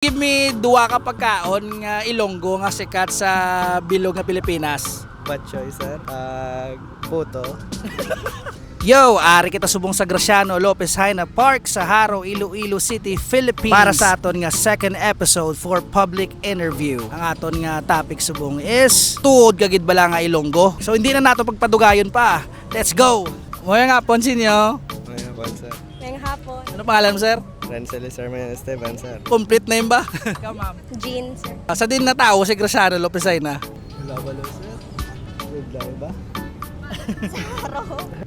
Give me duwa ka pagkaon nga Ilonggo nga sikat sa bilog nga Pilipinas. Bad choice, sir. Puto. Yo, ari kita subong sa Graciano Lopez Haina Park sa Haro, Iloilo City, Philippines. Para sa aton nga second episode for public interview. Ang aton nga topic subong is tuod gagid bala nga Ilonggo. So hindi na nato pagpadugayon pa. Let's go. Moya nga pon sinyo. May hapon, sir. Ngayong hapon. Ano pangalan mo, sir? Renzel Sermon Esteban, sir. Complete name ba? Ikaw, ma'am. Jean, sir. Sa din na tao si Graciano Lopez Haina. Wala, sir. Good lang ba?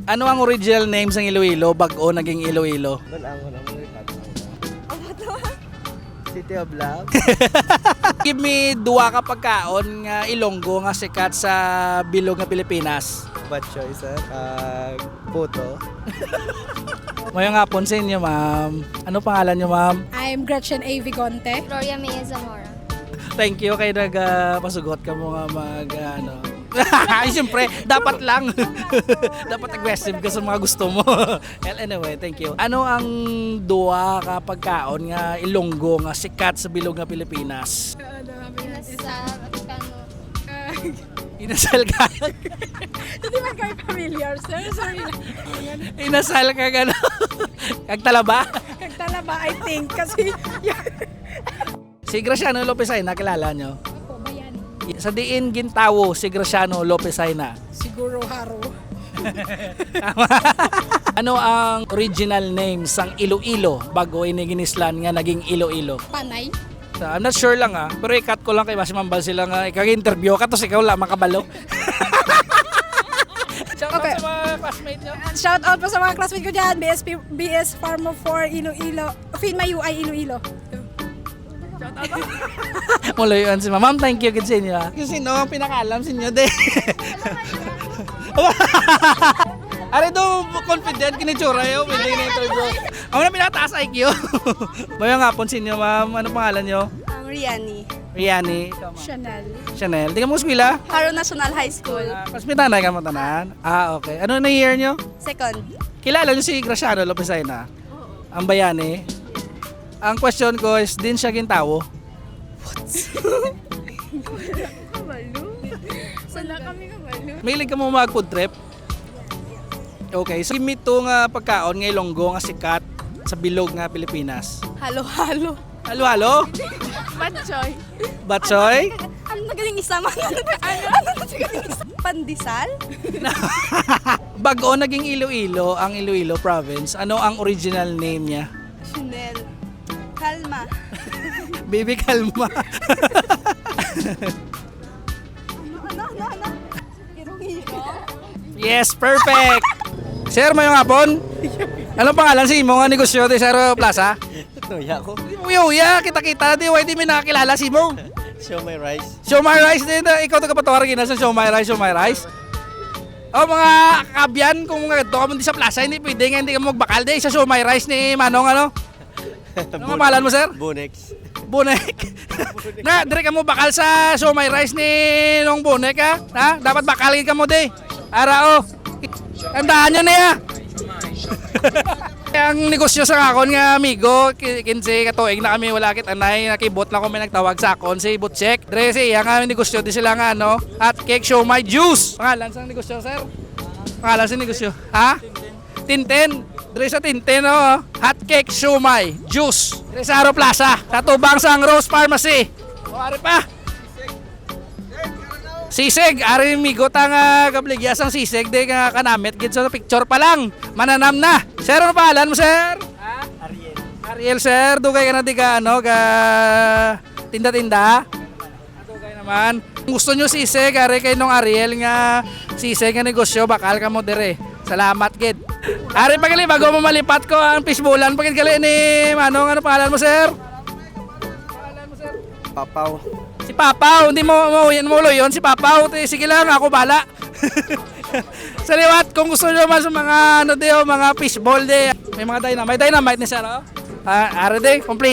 Ano ang original name sa Iloilo bago naging Iloilo? Wala mo naman. City of Love. Give me duwa ka pagkaon nga Ilonggo nga sikat sa bilog nga Pilipinas. Bad choice, sir. Puto. Moya nga pon sa inyo, ma'am. Ano pangalan niyo, ma'am? I'm Gretchen A. Vigonte. Gloria Mea Zamora. Thank you kay nagpasugot ka mo nga ano. Ay, siyempre, dapat lang. Dapat aggressive ka sa mga gusto mo. Well, anyway, thank you. Ano ang duwa ka pagkaon nga Ilonggo nga sikat sa bilog nga Pilipinas? Inasal at kano. Inasal ka. Hindi man kayo familiar, sir. Sorry lang. Inasal ka gano. Kagtalaba. Kagtalaba, I think. Kasi, Si Graciano Lopez Haina, nakilala nyo? ako, bayan. Sa diin gintawo si Graciano Lopez Haina. Siguro haro. Ano ang original name sang Iloilo bago iniginislan nga naging Iloilo? Panay. So, I'm not sure lang pero i-cut ko lang kay Basi Mambal sila nga ikag-interview ka tapos ikaw lang makabalo. Shout out Okay. sa mga classmates nyo. Shout out po sa mga classmates ko dyan. BS Farm of 4, Iloilo. FINMA UI, Iloilo. Muloy si Ma'am, thank you good sa inyo. Kasi sino ang pinakaalam sa inyo de. Are do confident kinitsura yo pwede na interview. Ako na pinataas IQ. Bayo nga pon sa inyo, ma'am. Ano pangalan nyo? Riani. Riani. Ikaw, ma'am. Chanel. Chanel. Di ka mo eskwela? Haro National High School. Mas may tanay ka mo tanan? Okay. Ano na year nyo? Second. Kilala nyo si Graciano Lopez Haina? Ang bayani? Ang question ko is, din siya gintawo? Wala kami kabalo. Mahilig ka mo mag-food trip? Okay, so give me to nga pagkaon nga Ilonggo nga sikat sa bilog nga Pilipinas. Halo-halo. Halo-halo? Batchoy. Batsoy? Ano na galing isama? Ano na galing isama? Pandesal? Bago naging Iloilo, ang Iloilo province, ano ang original name niya? Chanel. Kalma. Baby Kalma. Ano? Hiro-hiro. Yes, perfect! Sir, mayong hapon? Anong pangalan si mo nga negosyo di Sir Plaza? Tuya ko. Uyuya, kita-kita, di may nakakilala si mo. Show my rice. Show my rice din, ikaw to kapatawaran gina sa show my rice. O mga kabyan, kung ito ka mo di sa plaza, hindi pwede nga hindi ka magbakal di sa show my rice ni Manong ano? Ano ang pangalan mo, sir? Bonex. Bonek. Na, dire ka mo bakal sa show my rice ni nung Bonek ha? Ha? Dapat bakalin ka mo di. Ara o. Tandaan nyo na ya. Ang negosyo sa akon nga amigo, kinsi katuig na kami wala kit anay, nakibot na kami nagtawag sa akon si Butchek. Dire siya nga negosyo di sila nga ano, hot cake show my juice. Pangalan sa negosyo, sir? Pangalan sa negosyo? Ha? Tinten. Dire sa Tinten oh, hot cake show my juice. Dire sa Haro Plaza, sa tubang sang Rose Pharmacy. O ari pa. Sisig, ari migo ta nga kabligyas ang sisig de nga kanamit gid sa picture pa lang. Mananam na. Sir, ano pangalan mo, sir? Ha? Ariel. Ariel, sir. Dugay ka na di ka ano ka tinda-tinda. Dugay naman. Kung gusto nyo sisig, ari kay nung Ariel nga sisig nga negosyo bakal ka mo dire. Salamat gid. Ari pagali bago mo malipat ko ang fishbowlan pagid gali ni Manong, ano pangalan mo, sir? Pangalan mo, sir? Papaw. Si Papaw, hindi mo yun si Papaw. Sige lang, ako bala. Sa liwat, kung gusto nyo mas mga ano mga fishball de, may mga dynamite ni sir, oh. Are de, complete.